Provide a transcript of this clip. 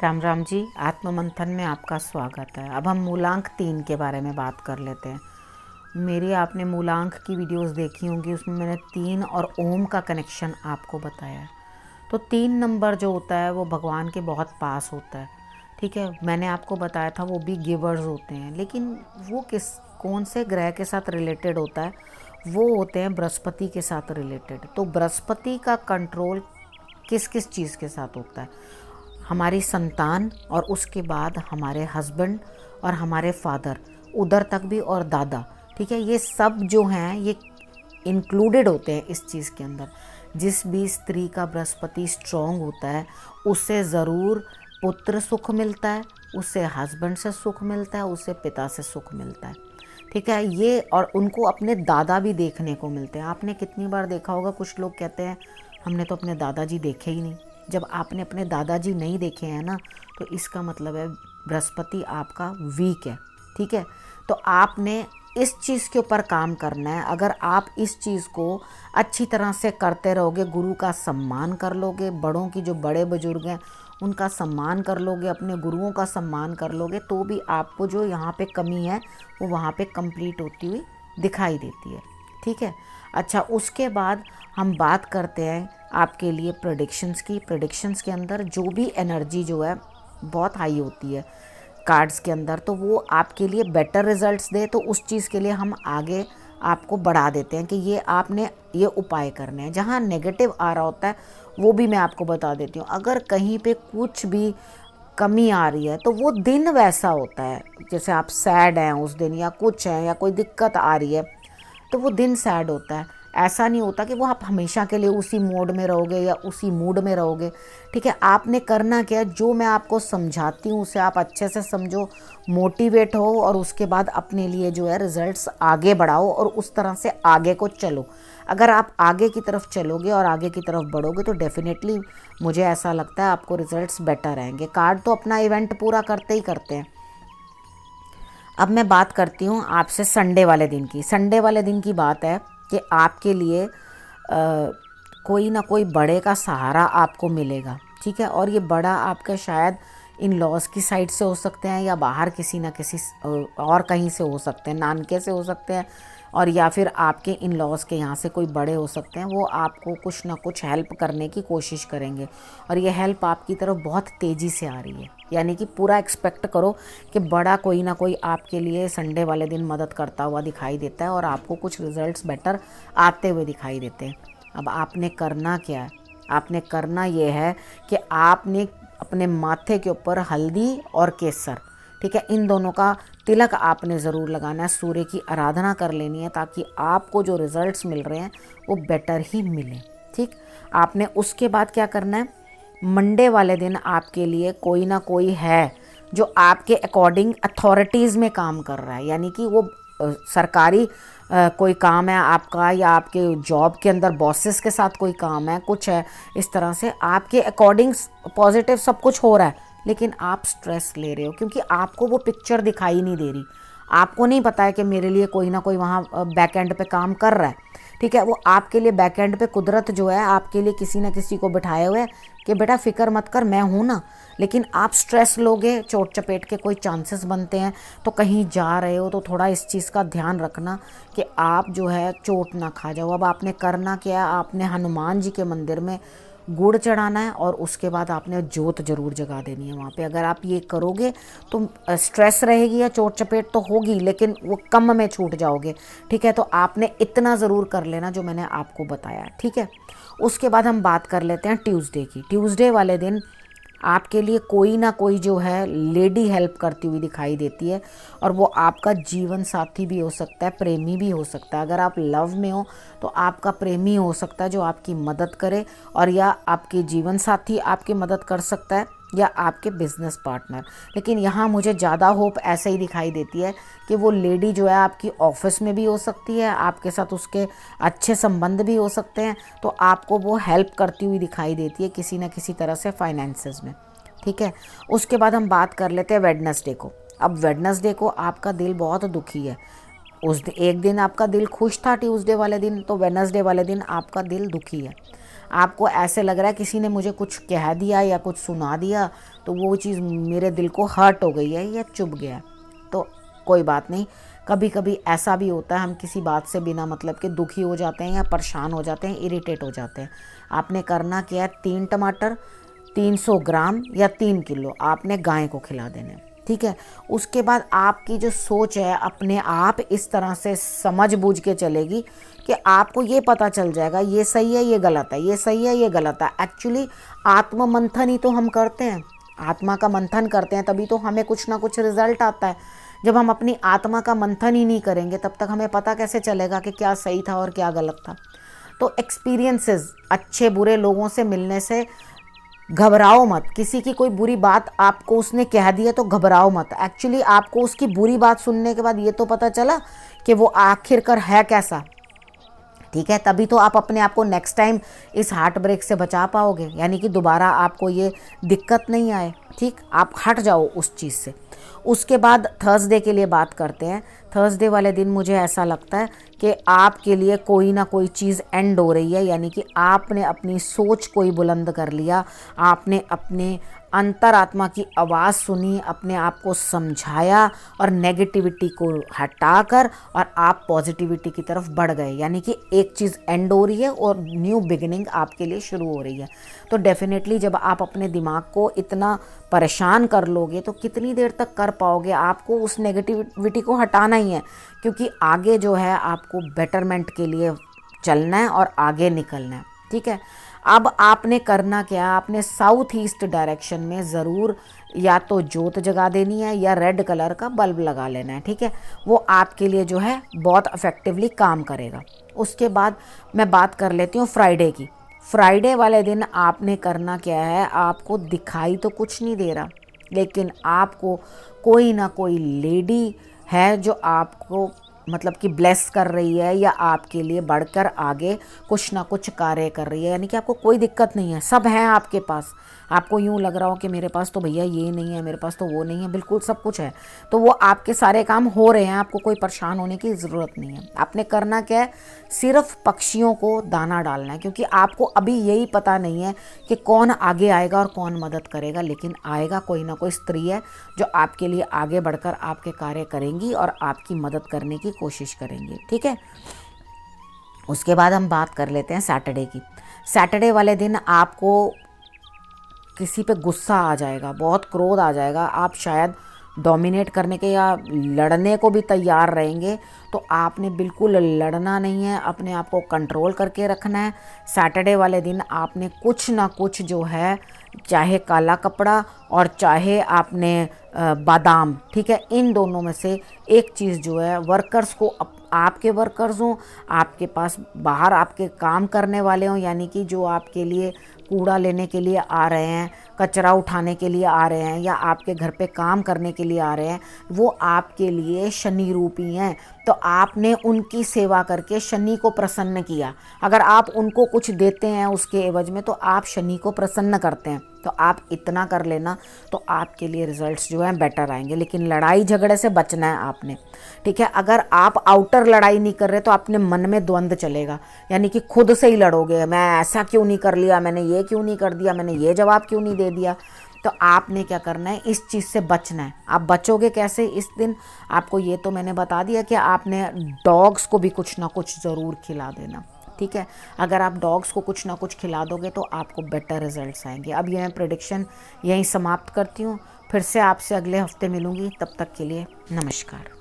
राम राम जी। आत्म मंथन में आपका स्वागत है। अब हम मूलांक 3 के बारे में बात कर लेते हैं। मेरी आपने मूलांक की वीडियोस देखी होंगी, उसमें मैंने 3 और ओम का कनेक्शन आपको बताया है। तो 3 नंबर जो होता है वो भगवान के बहुत पास होता है। ठीक है, मैंने आपको बताया था वो भी गिवर्स होते हैं, लेकिन वो कौन से ग्रह के साथ रिलेटेड होता है? वो होते हैं बृहस्पति के साथ रिलेटेड। तो बृहस्पति का कंट्रोल किस किस चीज़ के साथ होता है? हमारी संतान, और उसके बाद हमारे हस्बैंड और हमारे फादर, उधर तक भी, और दादा। ठीक है, ये सब जो हैं ये इंक्लूडेड होते हैं इस चीज़ के अंदर। जिस भी स्त्री का बृहस्पति स्ट्रॉन्ग होता है उससे ज़रूर पुत्र सुख मिलता है, उससे हस्बैंड से सुख मिलता है, उससे पिता से सुख मिलता है। ठीक है, ये और उनको अपने दादा भी देखने को मिलते हैं। आपने कितनी बार देखा होगा, कुछ लोग कहते हैं हमने तो अपने दादाजी देखे ही नहीं। जब आपने अपने दादाजी नहीं देखे हैं ना, तो इसका मतलब है बृहस्पति आपका वीक है। ठीक है, तो आपने इस चीज़ के ऊपर काम करना है। अगर आप इस चीज़ को अच्छी तरह से करते रहोगे, गुरु का सम्मान कर लोगे, बड़ों की जो बड़े बुजुर्ग हैं उनका सम्मान कर लोगे, अपने गुरुओं का सम्मान कर लोगे, तो भी आपको जो यहाँ पे कमी है वो वहाँ पे कंप्लीट होती हुई दिखाई देती है। ठीक है, अच्छा, उसके बाद हम बात करते हैं आपके लिए प्रेडिक्शंस की। प्रेडिक्शंस के अंदर जो भी एनर्जी जो है बहुत हाई होती है कार्ड्स के अंदर, तो वो आपके लिए बेटर रिजल्ट्स दे, तो उस चीज़ के लिए हम आगे आपको बढ़ा देते हैं कि ये आपने ये उपाय करने हैं। जहाँ नेगेटिव आ रहा होता है वो भी मैं आपको बता देती हूँ। अगर कहीं पे कुछ भी कमी आ रही है तो वो दिन वैसा होता है, जैसे आप सैड हैं उस दिन, या कुछ है, या कोई दिक्कत आ रही है, तो वो दिन सैड होता है। ऐसा नहीं होता कि वो आप हमेशा के लिए उसी मोड में रहोगे या उसी मूड में रहोगे। ठीक है, आपने करना क्या है, जो मैं आपको समझाती हूँ उसे आप अच्छे से समझो, मोटिवेट हो, और उसके बाद अपने लिए जो है रिजल्ट्स आगे बढ़ाओ और उस तरह से आगे को चलो। अगर आप आगे की तरफ चलोगे और आगे की तरफ बढ़ोगे तो डेफिनेटली मुझे ऐसा लगता है आपको रिजल्ट्स बेटर आएंगे। कार्ड तो अपना इवेंट पूरा करते ही करते हैं। अब मैं बात करती हूँ आपसे संडे वाले दिन की। संडे वाले दिन की बात है कि आपके लिए कोई ना कोई बड़े का सहारा आपको मिलेगा। ठीक है, और ये बड़ा आपका शायद इन लॉज की साइड से हो सकते हैं, या बाहर किसी ना किसी और कहीं से हो सकते हैं, नानके से हो सकते हैं, और या फिर आपके इन लॉज के यहाँ से कोई बड़े हो सकते हैं। वो आपको कुछ ना कुछ हेल्प करने की कोशिश करेंगे, और ये हेल्प आपकी तरफ बहुत तेज़ी से आ रही है। यानी कि पूरा एक्सपेक्ट करो कि बड़ा कोई ना कोई आपके लिए संडे वाले दिन मदद करता हुआ दिखाई देता है, और आपको कुछ रिजल्ट्स बेटर आते हुए दिखाई देते हैं। अब आपने करना क्या है? आपने करना ये है कि आपने अपने माथे के ऊपर हल्दी और केसर, ठीक है, इन दोनों का तिलक आपने ज़रूर लगाना है, सूर्य की आराधना कर लेनी है, ताकि आपको जो रिज़ल्ट्स मिल रहे हैं वो बेटर ही मिलें। ठीक, आपने उसके बाद क्या करना है, मंडे वाले दिन आपके लिए कोई ना कोई है जो आपके अकॉर्डिंग अथॉरिटीज़ में काम कर रहा है। यानी कि वो सरकारी कोई काम है आपका, या आपके जॉब के अंदर बॉसेस के साथ कोई काम है, कुछ है इस तरह से आपके अकॉर्डिंग पॉजिटिव सब कुछ हो रहा है, लेकिन आप स्ट्रेस ले रहे हो क्योंकि आपको वो पिक्चर दिखाई नहीं दे रही। आपको नहीं पता है कि मेरे लिए कोई ना कोई वहाँ बैक एंड पे काम कर रहा है। ठीक है, वो आपके लिए बैक एंड पे कुदरत जो है आपके लिए किसी ना किसी को बिठाए हुए कि बेटा फ़िक्र मत कर, मैं हूँ ना। लेकिन आप स्ट्रेस लोगे, चोट चपेट के कोई चांसेस बनते हैं, तो कहीं जा रहे हो तो थोड़ा इस चीज़ का ध्यान रखना कि आप जो है चोट ना खा जाओ। अब आपने करना क्या है, आपने हनुमान जी के मंदिर में गुड़ चढ़ाना है, और उसके बाद आपने जोत जरूर जगा देनी है वहाँ पे। अगर आप ये करोगे तो स्ट्रेस रहेगी या चोट चपेट तो होगी, लेकिन वो कम में छूट जाओगे। ठीक है, तो आपने इतना ज़रूर कर लेना जो मैंने आपको बताया। ठीक है, उसके बाद हम बात कर लेते हैं ट्यूसडे की। ट्यूसडे वाले दिन आपके लिए कोई ना कोई जो है लेडी हेल्प करती हुई दिखाई देती है, और वो आपका जीवन साथी भी हो सकता है, प्रेमी भी हो सकता है। अगर आप लव में हो तो आपका प्रेमी हो सकता है जो आपकी मदद करे, और या आपके जीवन साथी आपकी मदद कर सकता है, या आपके बिजनेस पार्टनर। लेकिन यहाँ मुझे ज़्यादा होप ऐसे ही दिखाई देती है कि वो लेडी जो है आपकी ऑफिस में भी हो सकती है, आपके साथ उसके अच्छे संबंध भी हो सकते हैं, तो आपको वो हेल्प करती हुई दिखाई देती है किसी न किसी तरह से फाइनेंसेस में। ठीक है, उसके बाद हम बात कर लेते हैं वेडनेसडे को। अब वेडनेसडे को आपका दिल बहुत दुखी है। एक दिन आपका दिल खुश था ट्यूसडे वाले दिन, तो वेडनेसडे वाले दिन आपका दिल दुखी है। आपको ऐसे लग रहा है किसी ने मुझे कुछ कह दिया या कुछ सुना दिया, तो वो चीज़ मेरे दिल को हर्ट हो गई है या चुभ गया, तो कोई बात नहीं। कभी कभी ऐसा भी होता है, हम किसी बात से बिना मतलब के दुखी हो जाते हैं या परेशान हो जाते हैं, इरिटेट हो जाते हैं। आपने करना क्या है, 3 टमाटर 300 ग्राम या 3 किलो आपने गाय को खिला देने, ठीक है। उसके बाद आपकी जो सोच है अपने आप इस तरह से समझ बूझ के चलेगी कि आपको ये पता चल जाएगा ये सही है ये गलत है, ये सही है ये गलत है। एक्चुअली आत्म मंथन ही तो हम करते हैं, आत्मा का मंथन करते हैं, तभी तो हमें कुछ ना कुछ रिजल्ट आता है। जब हम अपनी आत्मा का मंथन ही नहीं करेंगे तब तक हमें पता कैसे चलेगा कि क्या सही था और क्या गलत था। तो एक्सपीरियंसेस, अच्छे बुरे लोगों से मिलने से घबराओ मत। किसी की कोई बुरी बात आपको उसने कह दी है तो घबराओ मत। एक्चुअली आपको उसकी बुरी बात सुनने के बाद ये तो पता चला कि वो आखिरकार है कैसा, ठीक है। तभी तो आप अपने आप को नेक्स्ट टाइम इस हार्ट ब्रेक से बचा पाओगे, यानी कि दोबारा आपको ये दिक्कत नहीं आए, ठीक। आप हट जाओ उस चीज़ से। उसके बाद थर्सडे के लिए बात करते हैं। थर्सडे वाले दिन मुझे ऐसा लगता है कि आपके लिए कोई ना कोई चीज़ एंड हो रही है, यानी कि आपने अपनी सोच को ही बुलंद कर लिया, आपने अपने अंतरात्मा की आवाज़ सुनी, अपने आप को समझाया और नेगेटिविटी को हटाकर और आप पॉजिटिविटी की तरफ बढ़ गए, यानी कि एक चीज़ एंड हो रही है और न्यू बिगिनिंग आपके लिए शुरू हो रही है। तो डेफिनेटली जब आप अपने दिमाग को इतना परेशान कर लोगे तो कितनी देर तक कर पाओगे। आपको उस नेगेटिविटी को हटाना ही है, क्योंकि आगे जो है आपको बेटरमेंट के लिए चलना है और आगे निकलना है, ठीक है। अब आपने करना क्या, आपने साउथ ईस्ट डायरेक्शन में ज़रूर या तो जोत जगा देनी है या रेड कलर का बल्ब लगा लेना है, ठीक है। वो आपके लिए जो है बहुत इफ़ेक्टिवली काम करेगा। उसके बाद मैं बात कर लेती हूँ फ्राइडे की। फ्राइडे वाले दिन आपने करना क्या है, आपको दिखाई तो कुछ नहीं दे रहा, लेकिन आपको कोई ना कोई लेडी है जो आपको मतलब कि ब्लेस कर रही है या आपके लिए बढ़कर आगे कुछ ना कुछ कार्य कर रही है, यानी कि आपको कोई दिक्कत नहीं है, सब हैं आपके पास। आपको यूँ लग रहा हो कि मेरे पास तो भैया ये नहीं है, मेरे पास तो वो नहीं है, बिल्कुल सब कुछ है। तो वो आपके सारे काम हो रहे हैं, आपको कोई परेशान होने की ज़रूरत नहीं है। आपने करना क्या है, सिर्फ पक्षियों को दाना डालना है, क्योंकि आपको अभी यही पता नहीं है कि कौन आगे आएगा और कौन मदद करेगा, लेकिन आएगा कोई ना कोई स्त्री है जो आपके लिए आगे बढ़कर आपके कार्य करेंगी और आपकी मदद करने की कोशिश करेंगी, ठीक है। उसके बाद हम बात कर लेते हैं सैटरडे की। सैटरडे वाले दिन आपको किसी पे गुस्सा आ जाएगा, बहुत क्रोध आ जाएगा, आप शायद डोमिनेट करने के या लड़ने को भी तैयार रहेंगे। तो आपने बिल्कुल लड़ना नहीं है, अपने आप को कंट्रोल करके रखना है। सैटरडे वाले दिन आपने कुछ ना कुछ जो है, चाहे काला कपड़ा और चाहे आपने बादाम, ठीक है, इन दोनों में से एक चीज़ जो है वर्कर्स को, आपके वर्कर्स हों, आपके पास बाहर आपके काम करने वाले हों, यानी कि जो आपके लिए कूड़ा लेने के लिए आ रहे हैं, कचरा उठाने के लिए आ रहे हैं या आपके घर पे काम करने के लिए आ रहे हैं, वो आपके लिए शनि रूपी हैं। तो आपने उनकी सेवा करके शनि को प्रसन्न किया। अगर आप उनको कुछ देते हैं उसके एवज में तो आप शनि को प्रसन्न करते हैं। तो आप इतना कर लेना तो आपके लिए रिजल्ट्स जो हैं बेटर आएंगे। लेकिन लड़ाई झगड़े से बचना है आपने, ठीक है। अगर आप आउटर लड़ाई नहीं कर रहे तो अपने मन में द्वंद्व चलेगा, यानी कि खुद से ही लड़ोगे, मैं ऐसा क्यों नहीं कर लिया, मैंने ये क्यों नहीं कर दिया, मैंने ये जवाब क्यों नहीं दे दिया। तो आपने क्या करना है, इस चीज़ से बचना है। आप बचोगे कैसे इस दिन, आपको ये तो मैंने बता दिया कि आपने डॉग्स को भी कुछ ना कुछ ज़रूर खिला देना, ठीक है। अगर आप डॉग्स को कुछ ना कुछ खिला दोगे तो आपको बेटर रिजल्ट्स आएंगे। अब ये मैं प्रेडिक्शन यहीं समाप्त करती हूँ, फिर से आपसे अगले हफ्ते मिलूँगी, तब तक के लिए नमस्कार।